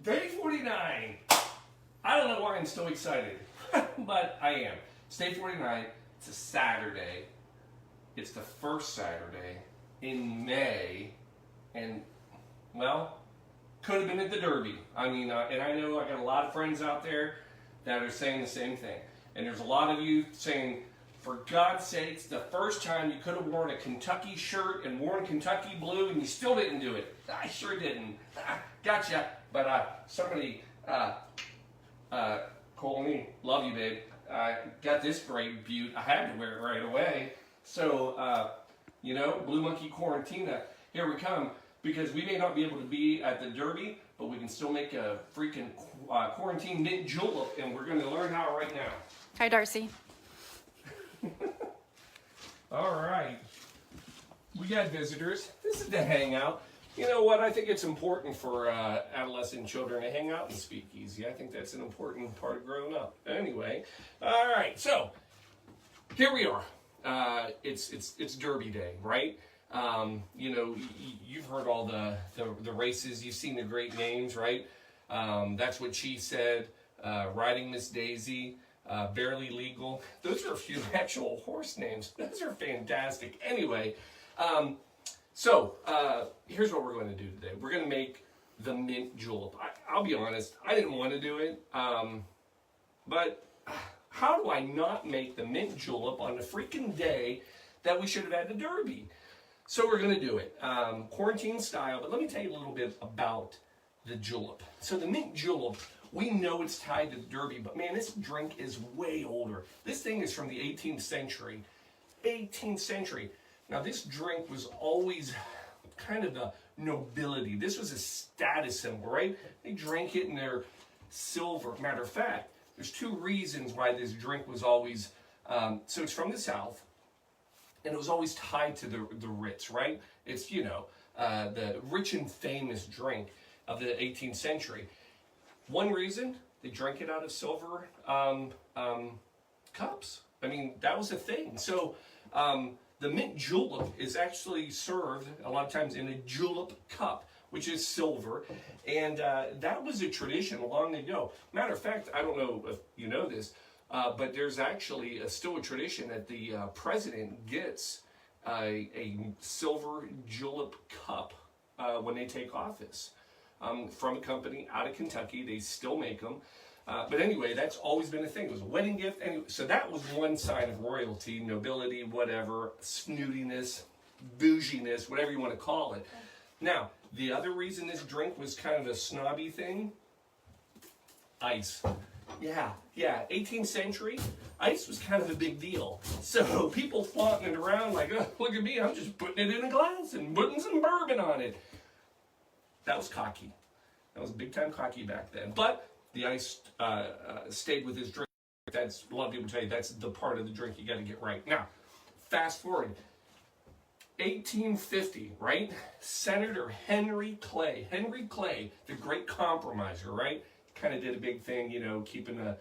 Day 49. I don't know why I'm so excited, but I am. It's day 49. It's a Saturday. It's the first Saturday in May, and, well, could have been at the Derby. I mean, and I know I got a lot of friends out there that are saying the same thing. And there's a lot of you saying, for God's sakes, the first time you could have worn a Kentucky shirt and worn Kentucky blue and you still didn't do it. I sure didn't. Gotcha. But somebody, Colleen, love you, babe. Got this great beaut. I had to wear it right away. So, Blue Monkey Quarantina, here we come. Because we may not be able to be at the Derby, but we can still make a freaking quarantine mint julep, and we're going to learn how right now. Hi, Darcy. All right. We got visitors. This is the hangout. You know what? I think it's important for adolescent children to hang out and speak easy. I think that's an important part of growing up. Anyway, all right. So here we are. It's Derby Day, right? You've heard all the races. You've seen the great names, right? That's What She Said, Riding Miss Daisy, Barely Legal. Those are a few actual horse names. Those are fantastic. Anyway, here's what we're going to do today. We're going to make the mint julep. I'll be honest, I didn't want to do it, but how do I not make the mint julep on the freaking day that we should have had the Derby? So we're going to do it, quarantine style, but let me tell you a little bit about the julep. So the mint julep, we know it's tied to the Derby, but man, this drink is way older. This thing is from the 18th century. 18th century. Now this drink was always kind of the nobility. This was a status symbol, right? They drank it in their silver. Matter of fact, there's two reasons why this drink was always, so it's from the South. And it was always tied to the Ritz, right? It's, the rich and famous drink of the 18th century. One reason, they drank it out of silver cups. I mean, that was a thing. So the mint julep is actually served a lot of times in a julep cup, which is silver. And that was a tradition long ago. Matter of fact, I don't know if you know this, but there's actually still a tradition that the president gets a silver julep cup when they take office from a company out of Kentucky. They still make them. But anyway, that's always been a thing. It was a wedding gift. Anyway, so that was one side of royalty, nobility, whatever, snootiness, bouginess, whatever you want to call it. Now, the other reason this drink was kind of a snobby thing, ice. Yeah, 18th century, ice was kind of a big deal. So people flaunting it around like, oh, look at me, I'm just putting it in a glass and putting some bourbon on it. That was cocky. That was big time cocky back then. But the ice stayed with his drink. That's, a lot of people tell you, that's the part of the drink you got to get right. Now, fast forward. 1850, right? Senator Henry Clay. Henry Clay, the great compromiser, right? Kind of did a big thing, keeping the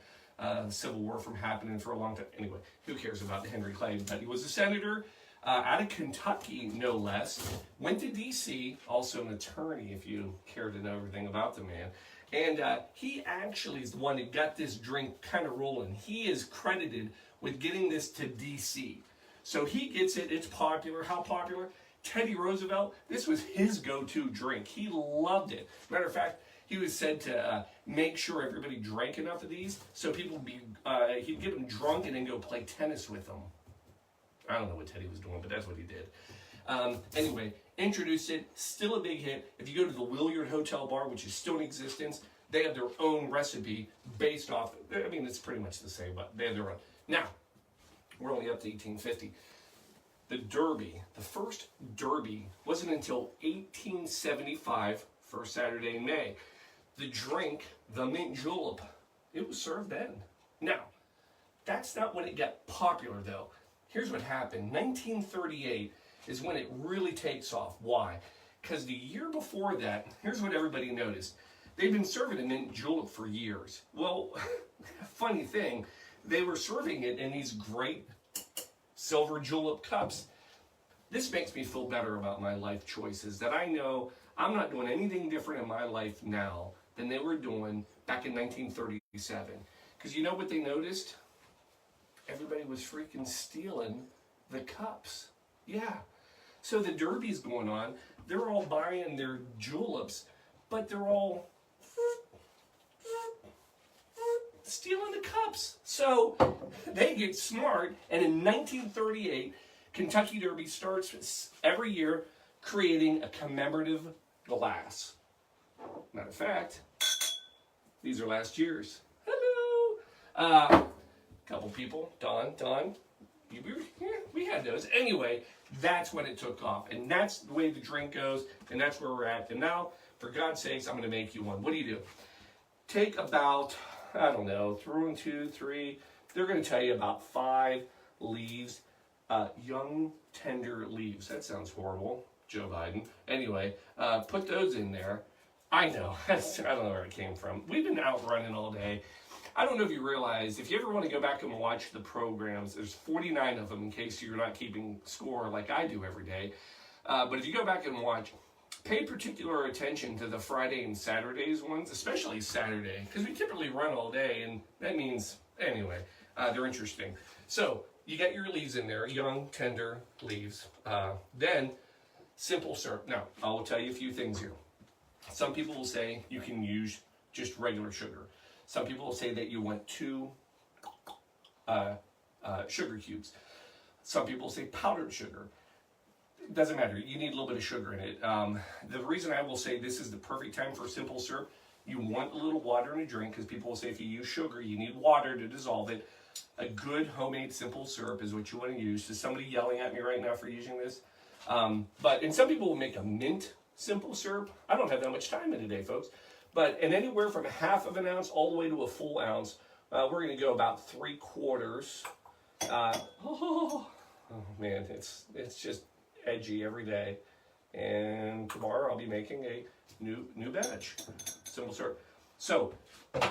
Civil War from happening for a long time. Anyway, who cares about Henry Clay? But he was a senator out of Kentucky, no less. Went to D.C., also an attorney, if you care to know everything about the man. And he actually is the one that got this drink kind of rolling. He is credited with getting this to D.C. So he gets it. It's popular. How popular? Teddy Roosevelt, this was his go-to drink. He loved it. Matter of fact, he was said to make sure everybody drank enough of these so people would be, he'd get them drunk and then go play tennis with them. I don't know what Teddy was doing, but that's what he did. Anyway, introduced it, still a big hit. If you go to the Williard Hotel Bar, which is still in existence, they have their own recipe based off, I mean, it's pretty much the same, but they have their own. Now, we're only up to 1850. The Derby, the first Derby, wasn't until 1875, first Saturday in May. The drink, the mint julep, it was served then. Now, that's not when it got popular, though. Here's what happened. 1938 is when it really takes off. Why? Because the year before that, here's what everybody noticed. They've been serving a mint julep for years. Well, funny thing, they were serving it in these great silver julep cups. This makes me feel better about my life choices, that I know I'm not doing anything different in my life now than they were doing back in 1937. Because you know what they noticed? Everybody was freaking stealing the cups. Yeah. So the derby's going on. They're all buying their juleps, but they're all stealing the cups. So they get smart, and in 1938, Kentucky Derby starts every year creating a commemorative glass. Matter of fact, these are last year's. Hello. Couple people, Don, we had those. Anyway, that's when it took off, and that's the way the drink goes, and that's where we're at. And now, for God's sakes, I'm going to make you one. What do? Take about, I don't know, 2, 3, they're going to tell you about 5 leaves, young, tender leaves. That sounds horrible, Joe Biden. Anyway, put those in there. I know, I don't know where it came from. We've been out running all day. I don't know if you realize, if you ever want to go back and watch the programs, there's 49 of them in case you're not keeping score like I do every day. But if you go back and watch, pay particular attention to the Friday and Saturdays ones, especially Saturday, because we typically run all day, and that means, anyway, they're interesting. So, you get your leaves in there, young, tender leaves. Then, simple syrup. Now, I will tell you a few things here. Some people will say you can use just regular sugar. Some people will say that you want 2 sugar cubes. Some people say powdered sugar. It doesn't matter. You need a little bit of sugar in it. The reason I will say this is the perfect time for simple syrup, you want a little water in a drink, because people will say if you use sugar, you need water to dissolve it. A good homemade simple syrup is what you want to use. Is somebody yelling at me right now for using this? And some people will make a mint simple syrup. I don't have that much time in today, folks. But in anywhere from 1/2 ounce all the way to a full ounce, we're going to go about 3/4. Oh man, it's just edgy every day. And tomorrow I'll be making a new batch, simple syrup. So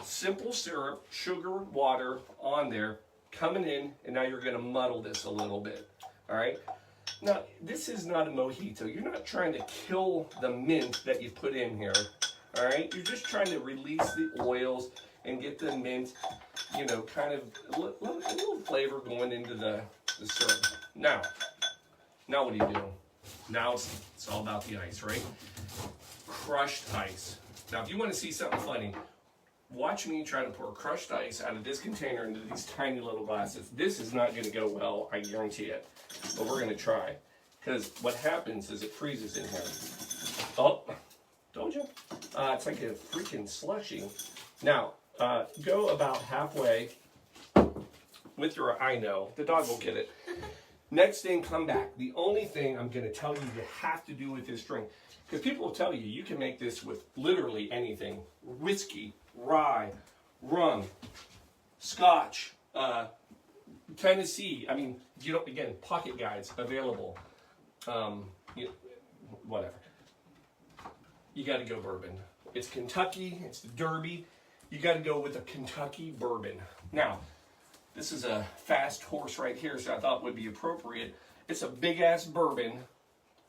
simple syrup, sugar, water on there, coming in, and now you're going to muddle this a little bit. All right. Now this is not a mojito. You're not trying to kill the mint that you put in here. All right, you're just trying to release the oils and get the mint, kind of a little flavor going into the syrup. Now what do you do? Now it's all about the ice, right? Crushed ice. Now, if you want to see something funny, watch me try to pour crushed ice out of this container into these tiny little glasses. This is not going to go well, I guarantee it. But we're going to try, because what happens is it freezes in here. Oh. Told you. It's like a freaking slushie. Now, go about halfway with your, I know, the dog will get it. Next thing, come back. The only thing I'm going to tell you have to do with this drink, because people will tell you, you can make this with literally anything. Whiskey, rye, rum, scotch, Tennessee. I mean, again, pocket guides available. Whatever. You got to go bourbon. It's Kentucky, it's the Derby. You got to go with a Kentucky bourbon. Now, this is a fast horse right here, so I thought would be appropriate. It's a big-ass bourbon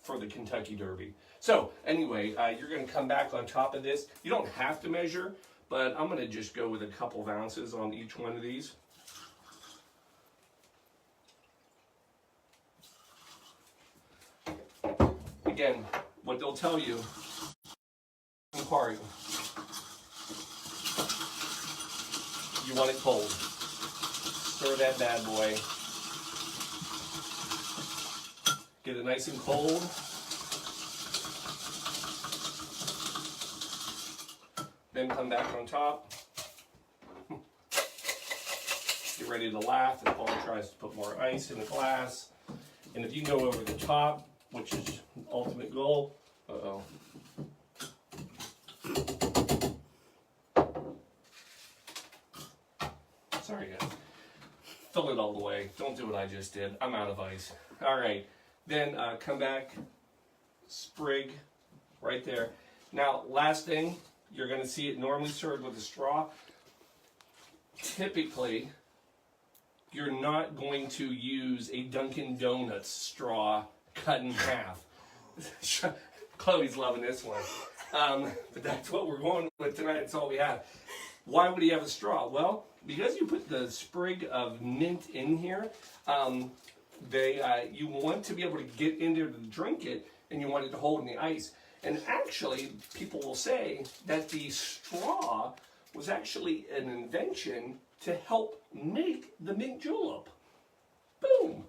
for the Kentucky Derby. So, anyway, you're going to come back on top of this. You don't have to measure, but I'm going to just go with a couple of ounces on each one of these. Again, what they'll tell you, part, you want it cold. Stir that bad boy. Get it nice and cold. Then come back on top. Get ready to laugh if Paul tries to put more ice in the glass. And if you go over the top, which is the ultimate goal, uh-oh. Sorry, guys. Fill it all the way. Don't do what I just did. I'm out of ice. All right. Then come back, sprig right there. Now, last thing, you're going to see it normally served with a straw. Typically, you're not going to use a Dunkin' Donuts straw cut in half. Chloe's loving this one. But that's what we're going with tonight. That's all we have. Why would he have a straw? Well, because you put the sprig of mint in here, you want to be able to get in there to drink it, and you want it to hold in the ice. And actually, people will say that the straw was actually an invention to help make the mint julep. Boom.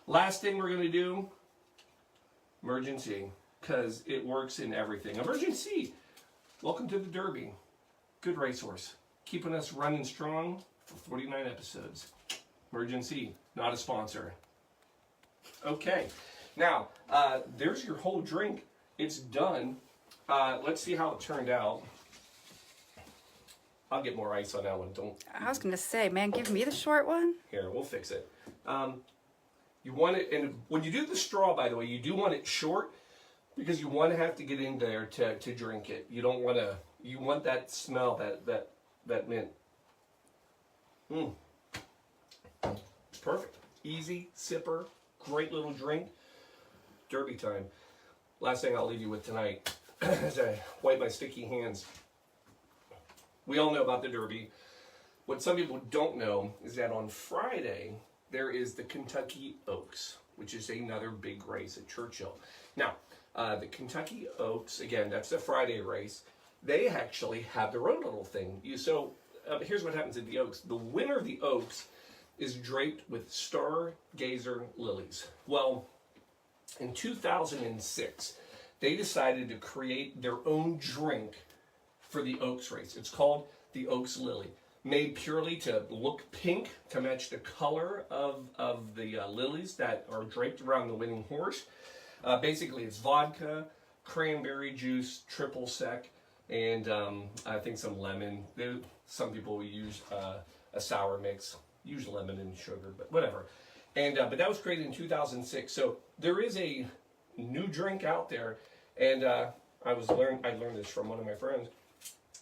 Last thing we're going to do, emergency, because it works in everything. Emergency. Welcome to the Derby. Good racehorse. Keeping us running strong for 49 episodes. Emergency, not a sponsor. Okay. Now, there's your whole drink. It's done. Let's see how it turned out. I'll get more ice on that one. I was going to say, man, give me the short one. Here, we'll fix it. You want it, and when you do the straw, by the way, you do want it short because you want to have to get in there to drink it. You don't want to. You want that smell, that mint. It's perfect. Easy sipper, great little drink. Derby time. Last thing I'll leave you with tonight as I wipe my sticky hands. We all know about the Derby. What some people don't know is that on Friday, there is the Kentucky Oaks, which is another big race at Churchill. Now, the Kentucky Oaks, again, that's the Friday race. They actually have their own little thing. Here's what happens at the Oaks. The winner of the Oaks is draped with stargazer lilies. Well, in 2006, they decided to create their own drink for the Oaks race. It's called the Oaks Lily, made purely to look pink to match the color of the lilies that are draped around the winning horse. Basically, it's vodka, cranberry juice, triple sec, and I think some lemon. Some people use a sour mix, use lemon and sugar, but whatever. And but that was created in 2006. So there is a new drink out there, and I learned this from one of my friends.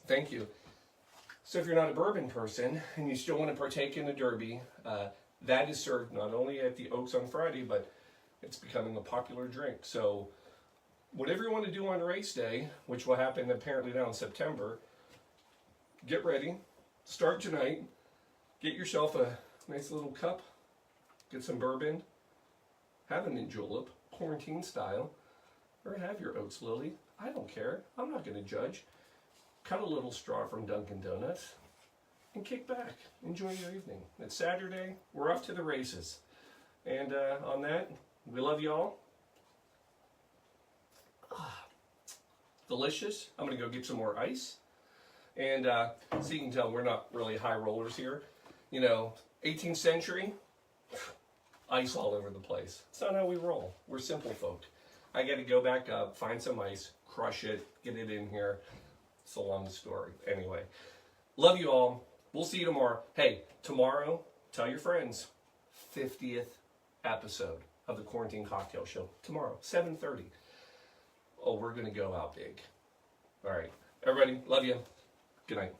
Thank you. So if you're not a bourbon person and you still want to partake in the Derby, that is served not only at the Oaks on Friday, but it's becoming a popular drink. So whatever you want to do on race day, which will happen apparently now in September, get ready. Start tonight. Get yourself a nice little cup. Get some bourbon. Have a mint julep, quarantine style, or have your Oaks Lily. I don't care. I'm not going to judge. Cut a little straw from Dunkin' Donuts and kick back. Enjoy your evening. It's Saturday. We're off to the races. And on that, we love you all. Delicious. I'm going to go get some more ice. And so you can tell we're not really high rollers here. 18th century, ice all over the place. It's not how we roll. We're simple folk. I got to go back up, find some ice, crush it, get it in here. It's a long story. Anyway, love you all. We'll see you tomorrow. Hey, tomorrow, tell your friends, 50th episode of the Quarantine Cocktail Show. Tomorrow, 7:30. Oh, we're going to go out big. All right. Everybody, love you. Good night.